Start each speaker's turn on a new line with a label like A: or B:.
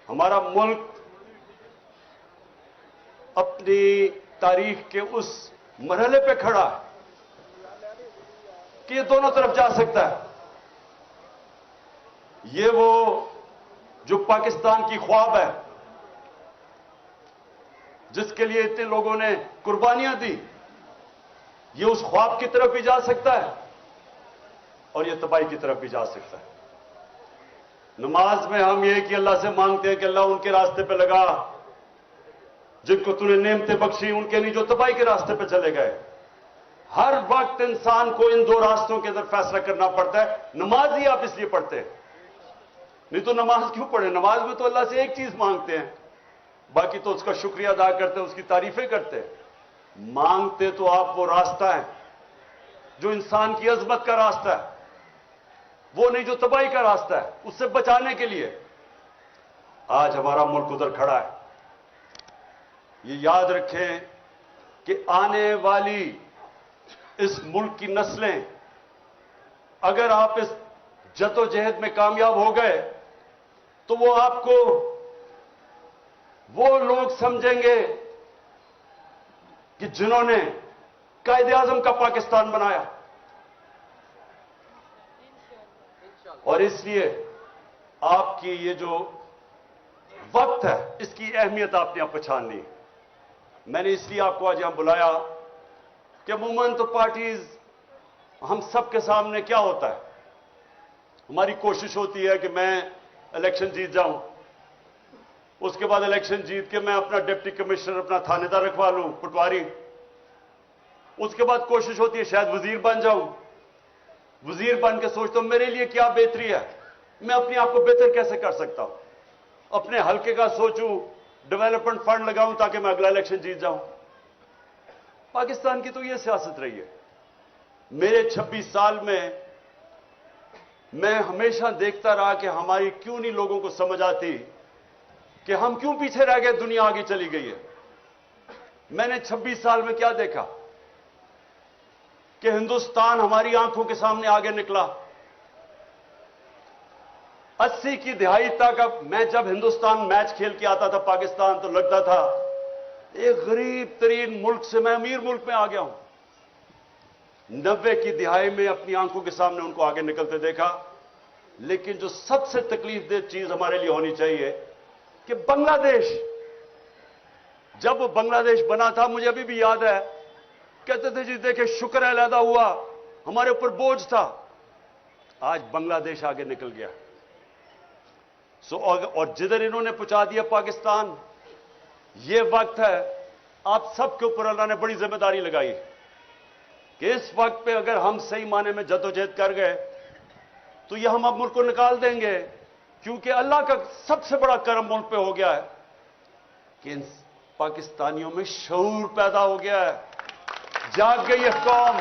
A: ہمارا ملک اپنی تاریخ کے اس مرحلے پہ کھڑا ہے کہ یہ دونوں طرف جا سکتا ہے. یہ وہ جو پاکستان کی خواب ہے جس کے لیے اتنے لوگوں نے قربانیاں دی، یہ اس خواب کی طرف بھی جا سکتا ہے اور یہ تباہی کی طرف بھی جا سکتا ہے. نماز میں ہم یہ کہ اللہ سے مانگتے ہیں کہ اللہ ان کے راستے پہ لگا جن کو تو نے نعمتیں بخشی، ان کے نہیں جو تباہی کے راستے پہ چلے گئے. ہر وقت انسان کو ان دو راستوں کے اندر فیصلہ کرنا پڑتا ہے. نماز ہی آپ اس لیے پڑھتے ہیں، نہیں تو نماز کیوں پڑھیں؟ نماز میں تو اللہ سے ایک چیز مانگتے ہیں، باقی تو اس کا شکریہ ادا کرتے ہیں، اس کی تعریفیں کرتے ہیں. مانگتے تو آپ وہ راستہ ہے جو انسان کی عظمت کا راستہ ہے، وہ نہیں جو تباہی کا راستہ ہے. اس سے بچانے کے لیے آج ہمارا ملک ادھر کھڑا ہے. یہ یاد رکھیں کہ آنے والی اس ملک کی نسلیں، اگر آپ اس جدوجہد میں کامیاب ہو گئے تو وہ آپ کو وہ لوگ سمجھیں گے کہ جنہوں نے قائد اعظم کا پاکستان بنایا. اور اس لیے آپ کی یہ جو وقت ہے اس کی اہمیت آپ نے اب پہچاننی. میں نے اس لیے آپ کو آج یہاں بلایا کہ عموماً تو پارٹیز ہم سب کے سامنے کیا ہوتا ہے، ہماری کوشش ہوتی ہے کہ میں الیکشن جیت جاؤں، اس کے بعد الیکشن جیت کے میں اپنا ڈپٹی کمشنر، اپنا تھانے دار رکھوا لوں، پٹواری. اس کے بعد کوشش ہوتی ہے شاید وزیر بن جاؤں. وزیر بن کے سوچتا ہوں میرے لیے کیا بہتری ہے، میں اپنے آپ کو بہتر کیسے کر سکتا ہوں، اپنے حلقے کا سوچوں، ڈیولپمنٹ فنڈ لگاؤں تاکہ میں اگلا الیکشن جیت جاؤں. پاکستان کی تو یہ سیاست رہی ہے. میرے 26 سال میں ہمیشہ دیکھتا رہا کہ ہماری کیوں نہیں لوگوں کو سمجھ آتی کہ ہم کیوں پیچھے رہ گئے، دنیا آگے چلی گئی ہے. میں نے 26 سال میں کیا دیکھا کہ ہندوستان ہماری آنکھوں کے سامنے آگے نکلا. 80 کی دہائی تک اب میں جب ہندوستان میچ کھیل کے آتا تھا پاکستان تو لگتا تھا ایک غریب ترین ملک سے میں امیر ملک میں آ گیا ہوں. 90 کی دہائی میں اپنی آنکھوں کے سامنے ان کو آگے نکلتے دیکھا. لیکن جو سب سے تکلیف دہ چیز ہمارے لیے ہونی چاہیے کہ بنگلہ دیش، جب وہ بنگلہ دیش بنا تھا مجھے ابھی بھی یاد ہے، کہتے تھے جی دیکھیں شکر ہے علیحدہ ہوا، ہمارے اوپر بوجھ تھا. آج بنگلہ دیش آگے نکل گیا. اور جدھر انہوں نے پہنچا دیا پاکستان، یہ وقت ہے آپ سب کے اوپر اللہ نے بڑی ذمہ داری لگائی کہ اس وقت پہ اگر ہم صحیح معنی میں جدوجہد کر گئے تو یہ ہم اب ملک کو نکال دیں گے. کیونکہ اللہ کا سب سے بڑا کرم ملک پہ ہو گیا ہے کہ ان پاکستانیوں میں شعور پیدا ہو گیا ہے، جاگ گئی ہے قوم.